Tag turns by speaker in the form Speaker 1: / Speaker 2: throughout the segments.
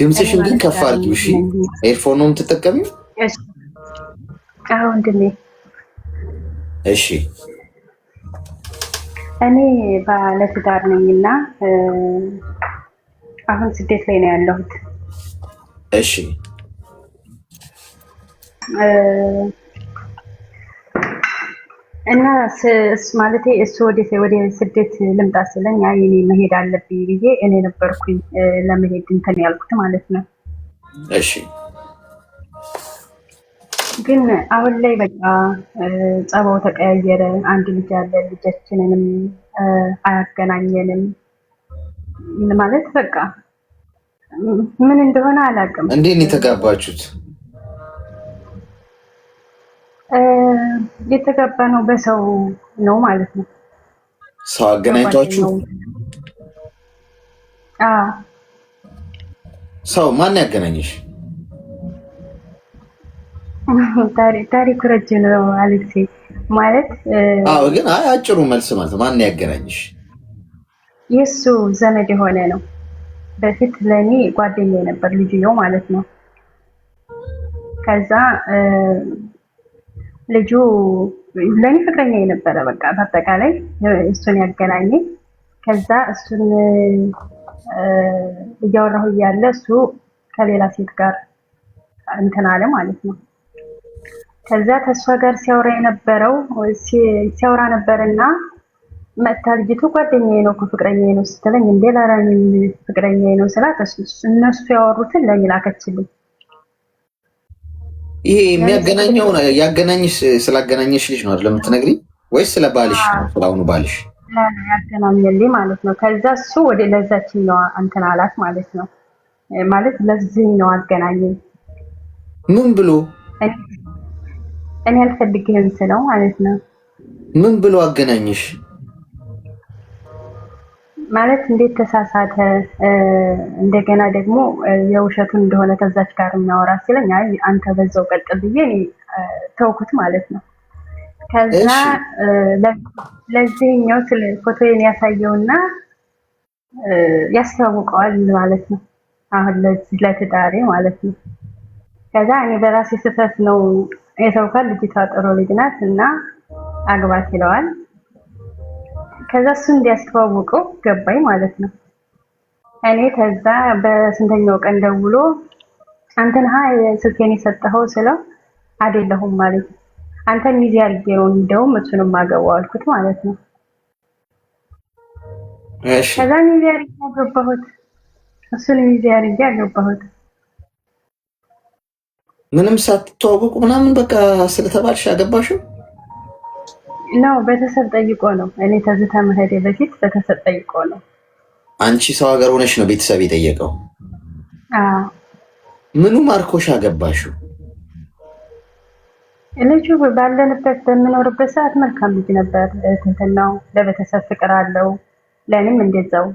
Speaker 1: ድምጽሽን ግን ከፍ አድርጊው እሺ ኤርፎን ነው የምትጠቀሚው
Speaker 2: አሁን እንደኔ
Speaker 1: እሺ
Speaker 2: እኔ ባለትዳር ነኝና አሁን ስደት ላይ ነው ያለሁት
Speaker 1: እሺ
Speaker 2: እና ማለቴ እሱ ወደ ስደት ልምጣ ስለኝ አይ እኔ መሄድ አለብኝ ብዬ እኔ ነበርኩኝ ለመሄድ እንትን ያልኩት ማለት ነው።
Speaker 1: እሺ
Speaker 2: ግን አሁን ላይ በቃ ጸባው ተቀያየረ። አንድ ልጅ አለ፣ ልጃችንንም አያገናኘንም ማለት በቃ ምን እንደሆነ አላውቅም።
Speaker 1: እንዴት ነው የተጋባችሁት?
Speaker 2: የተጋባነው በሰው ነው ማለት ነው።
Speaker 1: ሰው አገናኝቷችሁ?
Speaker 2: አዎ።
Speaker 1: ሰው ማን ያገናኘሽ?
Speaker 2: ታሪኩ ረጅም ነው አሌክሴ ማለት።
Speaker 1: አዎ፣ ግን አጭሩ መልስ ማለት ማን ያገናኘሽ?
Speaker 2: የሱ ዘመድ የሆነ ነው። በፊት ለኔ ጓደኛዬ ነበር ልጅየው ማለት ነው። ከዛ ልጁ ለኔ ፍቅረኛ የነበረ በቃ በአጠቃላይ እሱን ያገናኘ። ከዛ እሱን እያወራሁ እያለ እሱ ከሌላ ሴት ጋር እንትን አለ ማለት ነው። ከዛ ተሷ ጋር ሲያወራ ነበርና መጣ ልጅቱ ጓደኛዬ ነው ፍቅረኛዬ ነው ስትለኝ እንዴ ላራኝ ፍቅረኛዬ ነው ስላት እነሱ ያወሩትን ለኔ ላከችልኝ።
Speaker 1: ይሄ የሚያገናኘው ያገናኝሽ ስላገናኘሽ ልጅ ነው አይደል የምትነግሪኝ? ወይስ ስለ ባልሽ ነው? ስለአሁኑ ባልሽ
Speaker 2: ያገናኘልኝ ማለት ነው። ከዛ እሱ ወደ ለዛችኛው እንትን አላት ማለት ነው። ማለት ለዚህኛው አገናኘኝ።
Speaker 1: ምን ብሎ?
Speaker 2: እኔ አልፈልግህም ስለው ማለት ነው።
Speaker 1: ምን ብሎ አገናኝሽ?
Speaker 2: ማለት እንዴት ተሳሳተ? እንደገና ደግሞ የውሸቱን እንደሆነ ከዛች ጋር የሚያወራ ሲለኝ አይ አንተ በዛው ቀጥል ብዬ እኔ ተውኩት ማለት ነው። ከዛ ለዚህኛው ስለ ፎቶዬን ያሳየውና ያስተዋውቀዋል ማለት ነው። አሁን ለትዳሬ ማለት ነው። ከዛ እኔ በራሴ ስህተት ነው የተውካል፣ ልጅቷ ጥሩ ልጅ ናት እና አግባት ይለዋል። ከዛ እሱ እንዲያስተዋውቀው ገባኝ ማለት ነው። እኔ ከዛ በስንተኛው ቀን ደውሎ አንተን ስልኬን የሰጠኸው ስለው አይደለሁም ማለት ነው። አንተን ሚዜ አድርጌ ነው እንደውም እሱንም አገባው አልኩት ማለት ነው።
Speaker 1: እሺ
Speaker 2: ከዛ ሚዜ አድርጌ አገባሁት፣ እሱን ሚዜ አድርጌ አገባሁት።
Speaker 1: ምንም ሳትተዋወቁ ምናምን በቃ ስለተባልሽ አገባሽው?
Speaker 2: ነው ቤተሰብ ጠይቆ ነው። እኔ ተዝታ መሄዴ በፊት ቤተሰብ ጠይቆ ነው።
Speaker 1: አንቺ ሰው ሀገር ሆነሽ ነው ቤተሰብ የጠየቀው?
Speaker 2: አዎ።
Speaker 1: ምኑ ማርኮሽ አገባሽው?
Speaker 2: ልጁ ባለንበት በምኖርበት ሰዓት መልካም ልጅ ነበር። ትንተናው ለቤተሰብ ፍቅር አለው፣ ለእኔም እንደዛው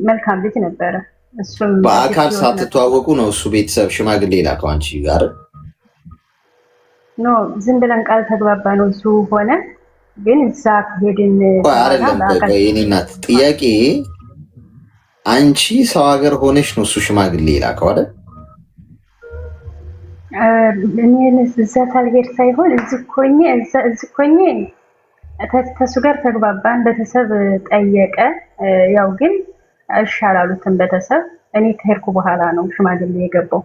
Speaker 2: መልካም ልጅ ነበረ። እሱም
Speaker 1: በአካል ሳትተዋወቁ ነው እሱ ቤተሰብ ሽማግሌ ላከው አንቺ ጋር?
Speaker 2: ኖ ዝም ብለን ቃል ተግባባ ነው እሱ ሆነ። ግን እዛ ሄድን
Speaker 1: አይደለም። የኔ እናት ጥያቄ አንቺ ሰው ሀገር ሆነሽ ነው እሱ ሽማግሌ ላከው አይደል?
Speaker 2: እኔ እዛ ታልሄድ ሳይሆን እዚህ ኮኜ ከሱ ጋር ተግባባን። ቤተሰብ ጠየቀ። ያው ግን እሺ አላሉትም ቤተሰብ። እኔ ከሄድኩ በኋላ ነው ሽማግሌ የገባው።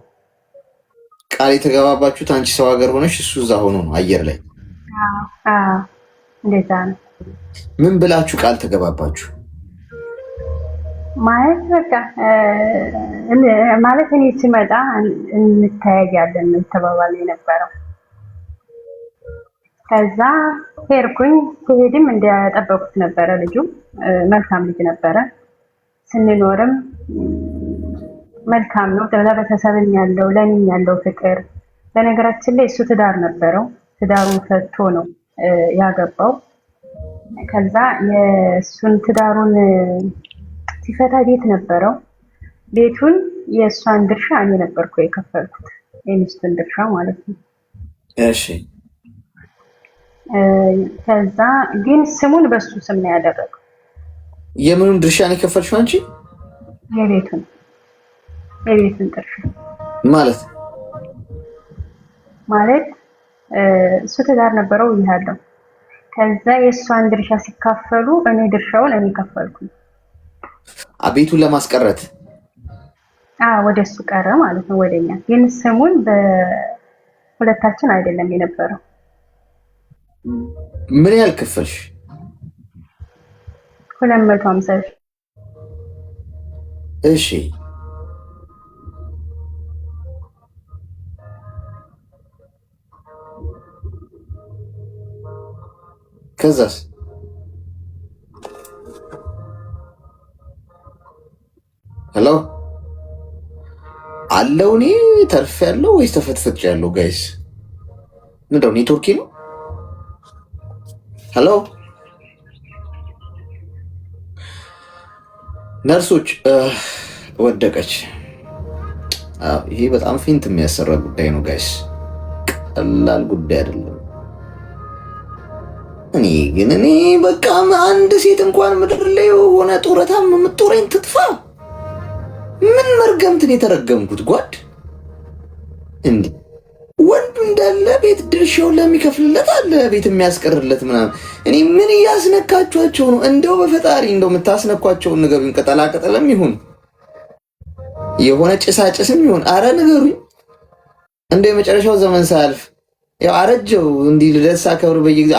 Speaker 1: ቃል የተገባባችሁት አንቺ ሰው ሀገር ሆነሽ እሱ እዛ ሆኖ ነው አየር ላይ?
Speaker 2: አዎ እንደዛ ነው።
Speaker 1: ምን ብላችሁ ቃል ተገባባችሁ?
Speaker 2: ማለት በቃ ማለት እኔ ሲመጣ እንተያያለን ተባባል የነበረው። ከዛ ሄድኩኝ። ሲሄድም እንደጠበቁት ነበረ። ልጁ መልካም ልጅ ነበረ። ስንኖርም መልካም ነው። ለቤተሰብም ያለው ለኔም ያለው ፍቅር። በነገራችን ላይ እሱ ትዳር ነበረው። ትዳሩን ፈቶ ነው ያገባው። ከዛ የእሱን ትዳሩን ሲፈታ ቤት ነበረው። ቤቱን የእሷን ድርሻ እኔ ነበርኩ የከፈልኩት፣ የሚስቱን ድርሻ ማለት ነው።
Speaker 1: እሺ።
Speaker 2: ከዛ ግን ስሙን በሱ ስም ነው ያደረገው።
Speaker 1: የምኑን ድርሻ ነው የከፈልሽው አንቺ?
Speaker 2: የቤቱን። የቤትን ድርሻ
Speaker 1: ማለት
Speaker 2: እሱ ትዳር ነበረው ይያለው። ከዛ የእሷን ድርሻ ሲካፈሉ እኔ ድርሻውን እኔ ከፈልኩኝ።
Speaker 1: ቤቱን ለማስቀረት
Speaker 2: ወደ እሱ ቀረ ማለት ነው ወደኛ። ግን ስሙን በሁለታችን አይደለም የነበረው።
Speaker 1: ምን ያህል ከፈልሽ?
Speaker 2: 250 ሺህ።
Speaker 1: እሺ ከዛስ? ሄሎ አለው። እኔ ተርፍ ያለው ወይስ ተፈትፈጭ ያለው? ጋይስ ምንድነው? ኔትወርኪ ነው? ሄሎ ነርሶች ወደቀች። ይሄ በጣም ፊንት የሚያሰራ ጉዳይ ነው ጋይስ፣ ቀላል ጉዳይ አይደለም። እኔ በቃ አንድ ሴት እንኳን ምድር ላይ የሆነ ጡረታ የምትጦረኝ ትጥፋ። ምን መርገምትን የተረገምኩት ጓድ እንዴ! ወንዱ እንዳለ ቤት ድርሻውን ለሚከፍልለት አለ ቤት የሚያስቀርለት ምናምን። እኔ ምን እያስነካችኋቸው ነው? እንደው በፈጣሪ እንደው የምታስነኳቸውን ንገሩኝ። ቅጠላቅጠልም ይሁን የሆነ ጭሳጭስም ይሁን አረ ንገሩኝ። እንደው የመጨረሻው ዘመን ሳያልፍ ያው አረጀው እንዲህ ልደሳ ከብር በየጊዜው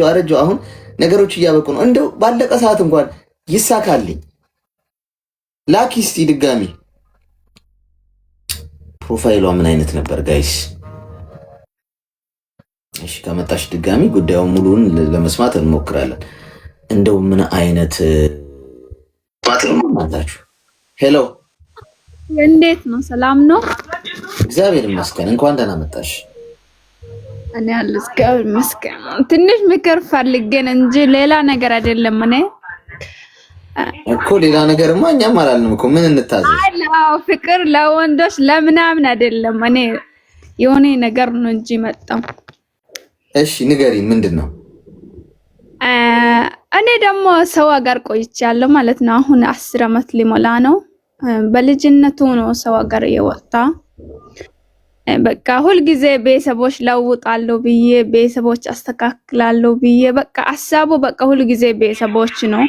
Speaker 1: አረጀው። አሁን ነገሮች እያበቁ ነው። እንደው ባለቀ ሰዓት እንኳን ይሳካልኝ። ላኪ እስቲ ድጋሚ ፕሮፋይሏ ምን አይነት ነበር ጋይስ? እሺ ከመጣሽ ድጋሚ ጉዳዩን ሙሉውን ለመስማት እንሞክራለን። እንደው ምን አይነት ማታችሁ። ሄሎ
Speaker 3: እንዴት ነው? ሰላም ነው?
Speaker 1: እግዚአብሔር ይመስገን። እንኳን ደህና መጣሽ።
Speaker 3: እኔ ያለሁት እግዚአብሔር ይመስገን። ትንሽ ምክር ፈልገን እንጂ ሌላ ነገር አይደለም። እኔ
Speaker 1: እኮ ሌላ ነገርማ እኛም አላልንም እኮ ምን እንታዘዝ?
Speaker 3: አዎ ፍቅር ለወንዶች ለምናምን አይደለም። እኔ የሆነ ነገር ነው እንጂ መጣው።
Speaker 1: እሺ ንገሪ፣ ምንድን ነው?
Speaker 3: እኔ ደግሞ ሰው ሀገር ቆይቻለሁ ማለት ነው። አሁን 10 ዓመት ሊሞላ ነው። በልጅነቱ ነው ሰው ሀገር የወጣ። በቃ ሁልጊዜ ቤተሰቦች ለውጣለሁ ብዬ ቤተሰቦች አስተካክላለሁ ብዬ በቃ ሀሳቡ በቃ ሁልጊዜ ቤተሰቦች ነው።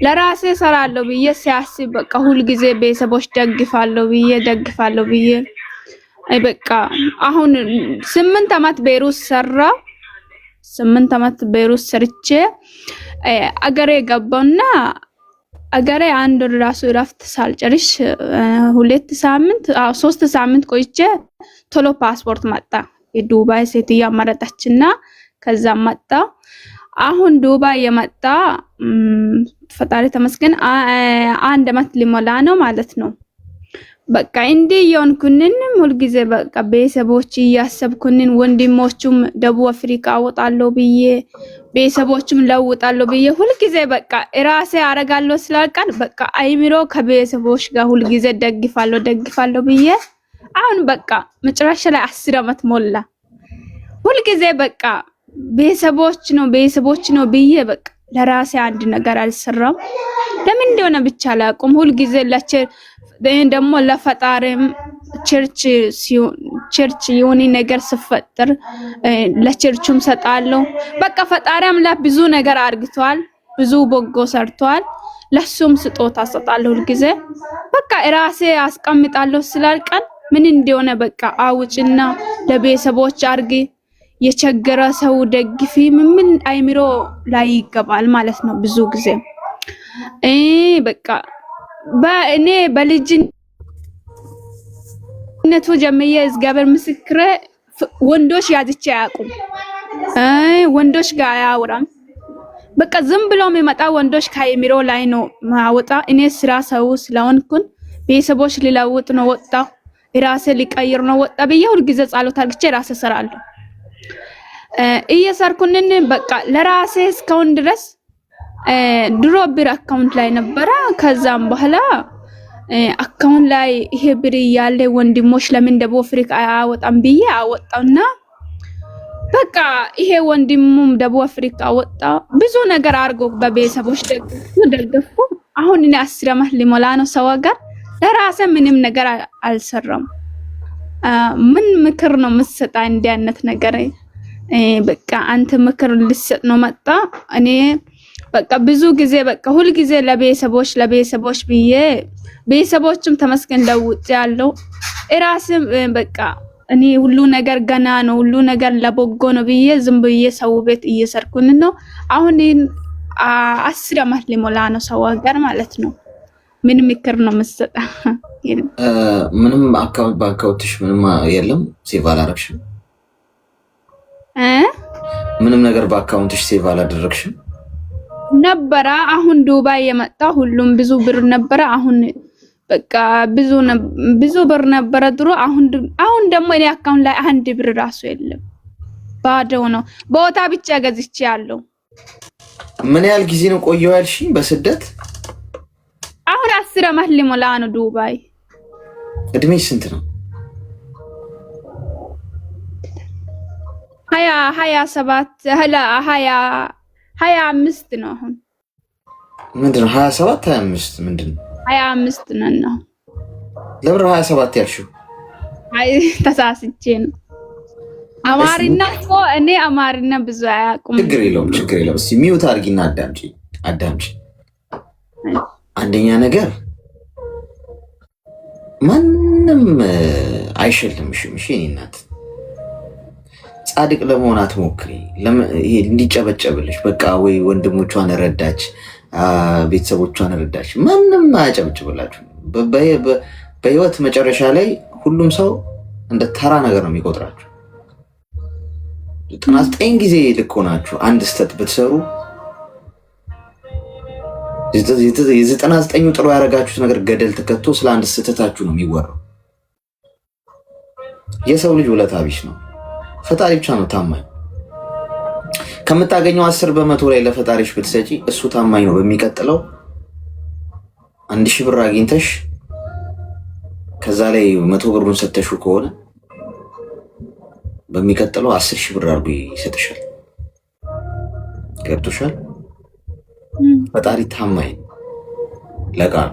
Speaker 3: ለራሴ ሰራለሁ ብዬ ሲያስብ በቃ ሁልጊዜ ቤተሰቦች ደግፋለሁ ብዬ በቃ አሁን 8 ዓመት ቤሩት ሰራ። 8 ዓመት ቤሩት ሰርቼ አገሬ ገባውና አገሬ አንድ ራሱ እረፍት ሳልጨርሽ 2 ሳምንት 3 ሳምንት ቆይቼ ቶሎ ፓስፖርት መጣ። የዱባይ ሴትያ መረጠችና ከዛ መጣ። አሁን ዱባይ የመጣ ፈጣሪ ተመስገን 1 ዓመት ሊሞላ ነው ማለት ነው። በቃ እንዲህ የሆንኩንን ሁልጊዜ በቃ ቤተሰቦች እያሰብኩንን ወንድሞቹም ደቡብ አፍሪካ አወጣለሁ ብዬ ቤተሰቦችም ለውጣለሁ ብዬ ሁልጊዜ በቃ ራሴ አረጋለሁ ስላልቃል በቃ አይምሮ ከቤተሰቦች ጋር ሁልጊዜ ደግፋለሁ ብዬ አሁን በቃ መጨረሻ ላይ 10 ዓመት ሞላ። ሁልጊዜ በቃ ቤተሰቦች ነው ብዬ በቃ ለራሴ አንድ ነገር አልሰራም። ለምን እንደሆነ ብቻ አላውቅም። ሁልጊዜ ደግሞ ለፈጣሪም ቸርች የሆነ ነገር ሲፈጠር ለቸርቹም ሰጣለሁ። በቃ ፈጣሪም ለብዙ ነገር አርግቷል፣ ብዙ በጎ ሰርቷል። ለሱም ስጦታ ሰጣለሁ ሁልጊዜ በቃ ራሴ አስቀምጣለሁ ስላልቀን ምን እንደሆነ በቃ አውጭና ለቤተሰቦች አርጊ፣ የቸገረ ሰው ደግፊ ምን አይምሮ ላይ ይገባል ማለት ነው። ብዙ ጊዜ በቃ በእኔ በልጅነቱ ጀምዬ እግዚአብሔር ምስክሬ ወንዶች ያዝቼ አያውቁም። ወንዶች ጋር አያወራም። በቃ ዝም ብሎ የሚመጣ ወንዶች ከአይምሮ ላይ ነው ማወጣ። እኔ ስራ ሰው ስለሆንኩኝ ቤተሰቦች ሊለውጥ ነው ወጣ፣ ራሴ ሊቀይር ነው ወጣ ብዬ ሁልጊዜ ጸሎት አድርጌ ራሴ እሰራለሁ። እየሰርኩንን በቃ ለራሴ እስካሁን ድረስ ድሮ ብር አካውንት ላይ ነበረ። ከዛም በኋላ አካውንት ላይ ይሄ ብር ያለ ወንድሞች ለምን ደቡብ አፍሪካ አወጣም ብዬ አወጣውና በቃ ይሄ ወንድሙም ደቡብ አፍሪካ ወጣ። ብዙ ነገር አድርጎ በቤተሰቦች ደግፉ። አሁን እኔ 10 ዓመት ሊሞላ ነው ሰው ሀገር ለራሴ ምንም ነገር አልሰራም። ምን ምክር ነው የምትሰጣ? እንዲህ አይነት ነገር በቃ አንተ ምክር ልሰጥ ነው መጣ። እኔ በቃ ብዙ ጊዜ በቃ ሁሉ ጊዜ ለቤተሰቦች ብዬ ቤተሰቦችም ተመስገን ለውጥ ያለው እራስም በቃ እኔ ሁሉ ነገር ገና ነው፣ ሁሉ ነገር ለበጎ ነው ብዬ ዝም ብዬ ሰው ቤት እየሰርኩኝ ነው። አሁን 10 ዓመት ሊሞላ ነው ሰው ሀገር ማለት ነው። ምን ምክር ነው የምትሰጣ?
Speaker 1: ምንም በአካውንትሽ ምንም የለም? ሴቭ አላረግሽም? ምንም ነገር በአካውንትሽ ሴቭ አላደረግሽም?
Speaker 3: ነበረ አሁን ዱባይ የመጣ ሁሉም ብዙ ብር ነበረ። አሁን በቃ ብዙ ብር ነበረ ድሮ። አሁን ደግሞ እኔ አካውንት ላይ 1 ብር ራሱ የለም፣ ባዶ ነው። ቦታ ብቻ ገዝቼ ያለው።
Speaker 1: ምን ያህል ጊዜ ነው ቆየው ያልሽኝ በስደት?
Speaker 3: አሁን 10 ዓመት ሊሞላ ነው ዱባይ።
Speaker 1: እድሜሽ ስንት ነው?
Speaker 3: 27 25 ነው አሁን።
Speaker 1: ምንድነው 27 25 ምንድነው?
Speaker 3: 25 ነው።
Speaker 1: ለምን 27 ያልሽው?
Speaker 3: አይ ተሳስቼ ነው። አማርኛ እኮ እኔ አማርኛ ብዙ አያውቁም።
Speaker 1: ችግር የለውም። እስኪ ሚውት አድርጊና አዳምጪ። አንደኛ ነገር ማንም አይሸልምሽም። እሺ የእኔ እናት ጻድቅ ለመሆን አትሞክሪ። እንዲጨበጨብልሽ በቃ ወይ ወንድሞቿን ረዳች፣ ቤተሰቦቿን ረዳች፣ ማንም አያጨብጭብላችሁ። በህይወት መጨረሻ ላይ ሁሉም ሰው እንደ ተራ ነገር ነው የሚቆጥራችሁ። 99 ጊዜ ልክ ሆናችሁ አንድ ስተት ብትሰሩ የ99ኙ ጥሩ ያደረጋችሁት ነገር ገደል ተከቶ ስለ አንድ ስተታችሁ ነው የሚወራው። የሰው ልጅ ውለታ ቢስ ነው። ፈጣሪ ብቻ ነው ታማኝ። ከምታገኘው 10 በመቶ ላይ ለፈጣሪሽ ብትሰጪ እሱ ታማኝ ነው። በሚቀጥለው 1000 ብር አግኝተሽ ከዛ ላይ 100 ብሩን ሰተሹ ከሆነ በሚቀጥለው 10,000 ብር አርጎ ይሰጥሻል። ገብቶሻል? ፈጣሪ ታማኝ ለቃል።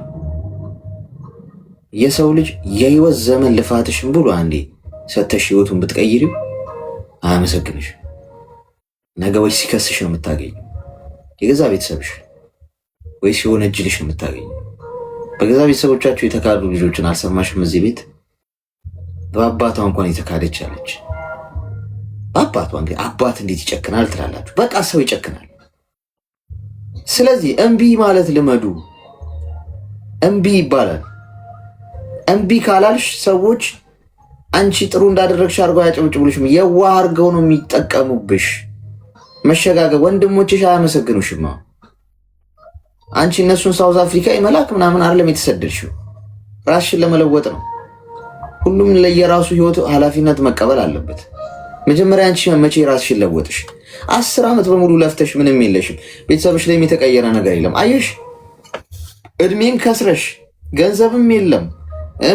Speaker 1: የሰው ልጅ የህይወት ዘመን ልፋትሽን ብሎ አንዴ ሰተሽ ህይወቱን ብትቀይሪው አያመሰግንሽ። ነገ ወይ ሲከስሽ ነው የምታገኘው፣ የገዛ ቤተሰብሽ ወይ ሲወነጅልሽ ነው የምታገኘው። በገዛ ቤተሰቦቻችሁ የተካዱ ልጆችን አልሰማሽም? እዚህ ቤት በአባቷ እንኳን የተካደች አለች። በአባቷ እንግዲህ አባት እንዴት ይጨክናል ትላላችሁ? በቃ ሰው ይጨክናል። ስለዚህ እምቢ ማለት ልመዱ። እምቢ ይባላል። እምቢ ካላልሽ ሰዎች አንቺ ጥሩ እንዳደረግሽ አድርገው አያጨብጭቡልሽም። የዋህ አድርገው ነው የሚጠቀሙብሽ። መሸጋገር ወንድሞችሽ አያመሰግኑሽም። አንቺ እነሱን ሳውዝ አፍሪካ የመላክ ምናምን አይደለም የተሰደድሽው፣ ራስሽን ለመለወጥ ነው። ሁሉም ለየራሱ ህይወት ኃላፊነት መቀበል አለበት። መጀመሪያ አንቺ መቼ ራስሽን ለወጥሽ? 10 ዓመት በሙሉ ለፍተሽ ምንም የለሽም። ቤተሰብሽ ላይ የተቀየረ ነገር የለም። አየሽ፣ እድሜን ከስረሽ ገንዘብም የለም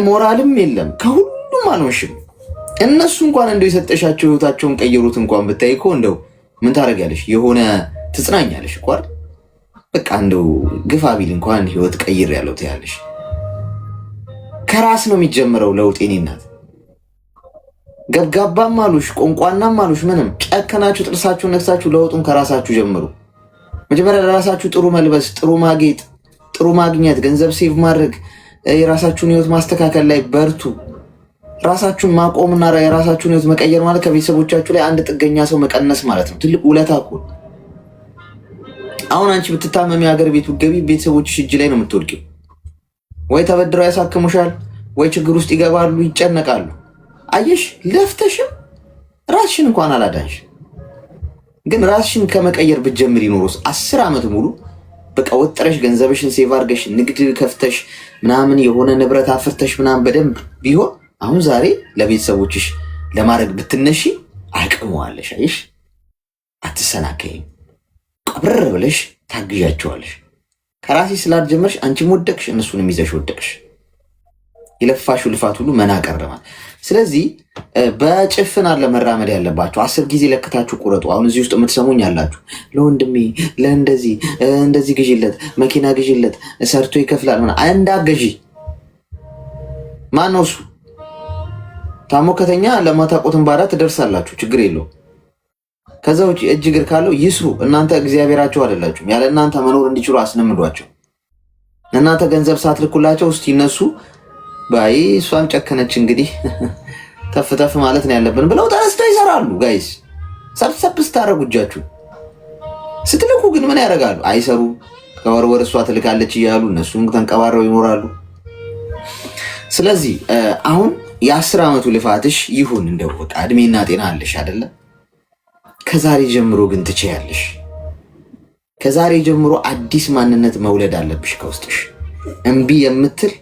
Speaker 1: ሞራልም የለም፣ ከሁሉም አልሆንሽም። እነሱ እንኳን እንደው የሰጠሻቸው ህይወታቸውን ቀየሩት እንኳን ብታይ እኮ እንደው ምን ታደርጊያለሽ? የሆነ ትጽናኛለሽ እኮ አይደል? በቃ እንደው ግፋ ቢል እንኳን ህይወት ቀይር ያለው ትያለሽ። ከራስ ነው የሚጀምረው ለውጥ። የኔ እናት ገብጋባም አሉሽ ቆንቋናም አሉሽ ምንም ጨከናችሁ ጥርሳችሁን ነክሳችሁ ለውጡን ከራሳችሁ ጀምሩ። መጀመሪያ ለራሳችሁ ጥሩ መልበስ፣ ጥሩ ማጌጥ፣ ጥሩ ማግኘት፣ ገንዘብ ሴቭ ማድረግ፣ የራሳችሁን ህይወት ማስተካከል ላይ በርቱ። ራሳችሁን ማቆምና የራሳችሁን ህይወት መቀየር ማለት ከቤተሰቦቻችሁ ላይ አንድ ጥገኛ ሰው መቀነስ ማለት ነው። ትልቅ ውለታ እኮ። አሁን አንቺ ብትታመሚ ሀገር ቤት ገቢ ቤተሰቦችሽ እጅ ላይ ነው የምትወድቂው። ወይ ተበድረው ያሳክሙሻል፣ ወይ ችግር ውስጥ ይገባሉ፣ ይጨነቃሉ። አየሽ፣ ለፍተሽም ራስሽን እንኳን አላዳንሽ። ግን ራስሽን ከመቀየር ብትጀምሪ ኖሮስ 10 ዓመት ሙሉ በቃ ወጥረሽ ገንዘብሽን ሴቭ አድርገሽ ንግድ ከፍተሽ ምናምን የሆነ ንብረት አፍርተሽ ምናምን በደንብ ቢሆን አሁን ዛሬ ለቤተሰቦችሽ ለማድረግ ብትነሺ አቅመዋለሽ። አየሽ፣ አትሰናከይም። ቀብር ብለሽ ታግዣቸዋለሽ። ከራሴ ስላልጀመርሽ አንቺም ወደቅሽ፣ እነሱንም ይዘሽ ወደቅሽ። የለፋሹ ልፋት ሁሉ መና ቀረማል። ስለዚህ በጭፍን አለ መራመድ ያለባችሁ። 10 ጊዜ ለክታችሁ ቁረጡ። አሁን እዚህ ውስጥ የምትሰሙኝ ያላችሁ ለወንድሜ እንደዚህ ግዢለት፣ መኪና ግዢለት፣ ሰርቶ ይከፍላል ምናምን እንዳገዢ ማን ነው እሱ? ታሞ ከተኛ ለማታውቁትን ባዳ ትደርሳላችሁ፣ ችግር የለው። ከዛ ውጭ እጅ እግር ካለው ይስሩ። እናንተ እግዚአብሔራቸው አይደላችሁም። ያለ እናንተ መኖር እንዲችሉ አስለምዷቸው። እናንተ ገንዘብ ሳትልኩላቸው እስቲ እነሱ ባይ እሷም ጨከነች እንግዲህ ተፍ ተፍ ማለት ነው ያለብን ብለው ተነስተው ይሰራሉ። ጋይስ ሰብሰብ ስታረጉ እጃችሁ ስትልኩ ግን ምን ያደርጋሉ? አይሰሩ። ከወርወር እሷ ትልካለች እያሉ እነሱም ተንቀባረው ይኖራሉ። ስለዚህ አሁን የ10 ዓመቱ ልፋትሽ ይሁን እንደው በቃ እድሜና ጤና አለሽ አይደለ? ከዛሬ ጀምሮ ግን ትችያለሽ። ከዛሬ ጀምሮ አዲስ ማንነት መውለድ አለብሽ ከውስጥሽ። እምቢ የምትል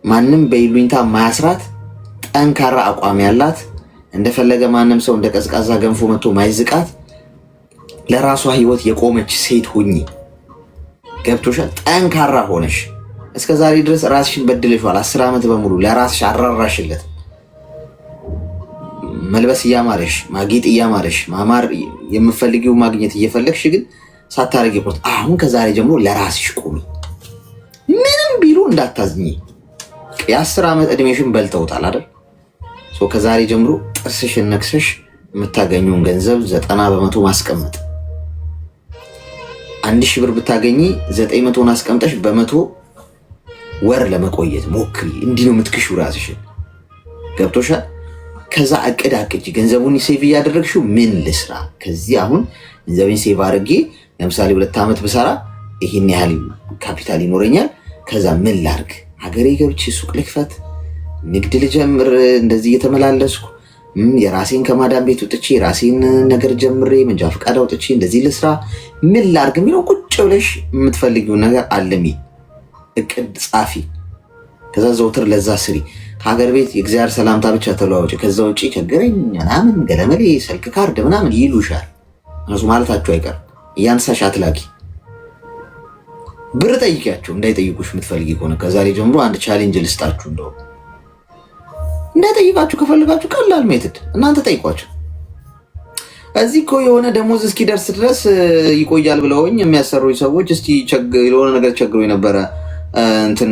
Speaker 1: ማንም በይሉኝታ ማያስራት ጠንካራ አቋም ያላት እንደፈለገ ማንም ሰው እንደ ቀዝቃዛ ገንፎ መጥቶ ማይዝቃት ለራሷ ህይወት የቆመች ሴት ሁኚ። ገብቶሻል? ጠንካራ ሆነሽ እስከ ዛሬ ድረስ ራስሽን በድለሽዋል። 10 ዓመት በሙሉ ለራስሽ አራራሽለት። መልበስ እያማረሽ ማጌጥ እያማረሽ ማማር የምፈልጊው ማግኘት እየፈለግሽ ግን ሳታረጊ ፖርት። አሁን ከዛሬ ጀምሮ ለራስሽ ቆሚ። ምንም ቢሉ እንዳታዝኚ። የ10 ዓመት እድሜሽን በልተውታል አይደል? ከዛሬ ጀምሮ ጥርስሽን ነክሰሽ የምታገኘውን ገንዘብ 90% ማስቀመጥ። 1000 ብር ብታገኚ 900 አስቀምጠሽ በ100 ወር ለመቆየት ሞክሪ። እንዲህ ነው የምትክሺው ራስሽን። ገብቶሻል? ከዛ እቅድ አቅጂ። ገንዘቡን ሴቭ እያደረግሽው ምን ልስራ? ከዚህ አሁን ገንዘቤን ሴቭ አድርጌ ለምሳሌ 2 ዓመት ብሰራ ይሄን ያህል ካፒታል ይኖረኛል። ከዛ ምን ላርግ? ሀገሬ ገብቼ ሱቅ ልክፈት፣ ንግድ ልጀምር፣ እንደዚህ እየተመላለስኩ የራሴን ከማዳም ቤት ወጥቼ የራሴን ነገር ጀምሬ መንጃ ፈቃድ አውጥቼ እንደዚህ ልስራ፣ ምን ላርግ የሚለው ቁጭ ብለሽ የምትፈልጊውን ነገር አልሚ፣ እቅድ ጻፊ። ከዛ ዘውትር ለዛ ስሪ። ከሀገር ቤት የእግዚአብሔር ሰላምታ ብቻ ተለዋወጭ። ከዛ ውጭ ቸገረኝ ምናምን ገለመሌ ስልክ ካርድ ምናምን ይሉሻል። እነሱ ማለታቸው አይቀርም። እያነሳሽ አትላኪ። ብር ጠይቂያቸው እንዳይጠይቁሽ የምትፈልጊ ከሆነ ከዛሬ ጀምሮ አንድ ቻሌንጅ ልስጣችሁ። እንደው እንዳይጠይቃችሁ ከፈልጋችሁ ቀላል ሜትድ እናንተ ጠይቋቸው። እዚህ እኮ የሆነ ደሞዝ እስኪደርስ ድረስ ይቆያል ብለውኝ የሚያሰሩኝ ሰዎች እስቲ የሆነ ነገር ቸግሮ የነበረ እንትን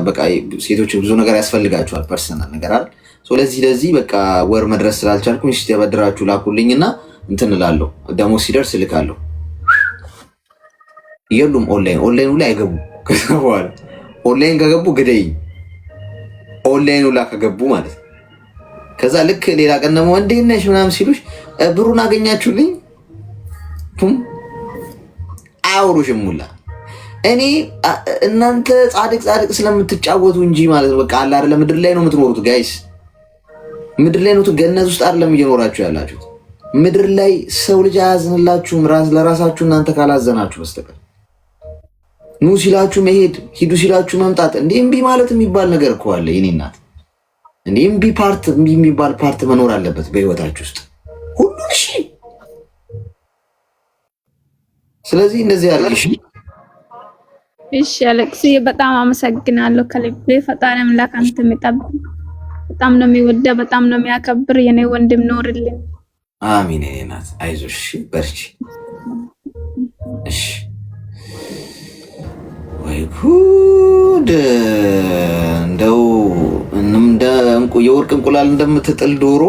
Speaker 1: በቃ ሴቶች ብዙ ነገር ያስፈልጋቸዋል፣ ፐርሰናል ነገር አይደል? ለዚህ በቃ ወር መድረስ ስላልቻልኩኝ እስቲ ተበድራችሁ ላኩልኝና እንትን እላለሁ፣ ደሞዝ ሲደርስ እልካለሁ። የሉም ኦንላይኑ ላይ አይገቡ። ከዛ በኋላ ኦንላይን ከገቡ ግደይኝ፣ ኦንላይኑ ላይ ከገቡ ማለት ነው። ከዛ ልክ ሌላ ቀን ደግሞ እንዴት ነሽ ምናምን ሲሉሽ ብሩን አገኛችሁልኝ አያወሩሽም ሙላ። እኔ እናንተ ጻድቅ ስለምትጫወቱ እንጂ ማለት ነው። በቃ አለ አይደለ? ምድር ላይ ነው የምትኖሩት ጋይስ፣ ምድር ላይ ነው። ገነት ውስጥ አይደለም እየኖራችሁ ያላችሁት። ምድር ላይ ሰው ልጅ አያዝንላችሁም ለራሳችሁ እናንተ ካላዘናችሁ በስተቀር። ኑ ሲላችሁ መሄድ፣ ሂዱ ሲላችሁ መምጣት። እንዴ እምቢ ማለት የሚባል ነገር እኮ አለ የኔ እናት። እንዴ እምቢ የሚባል ፓርት መኖር አለበት በህይወታችሁ ውስጥ ሁሉ። እሺ፣ ስለዚህ እንደዚህ ያርግሽ።
Speaker 3: እሺ አሌክስ፣ በጣም አመሰግናለሁ ከልቤ። ፈጣሪ አምላክ አንተ የሚጠብቅ በጣም ነው የሚወደ፣ በጣም ነው የሚያከብር። የኔ ወንድም ኖርልን።
Speaker 1: አሚን። የኔ እናት አይዞሽ፣ በርቺ። እሺ። ወይ ጉድ! እንደው የወርቅ እንቁላል እንደምትጥል ዶሮ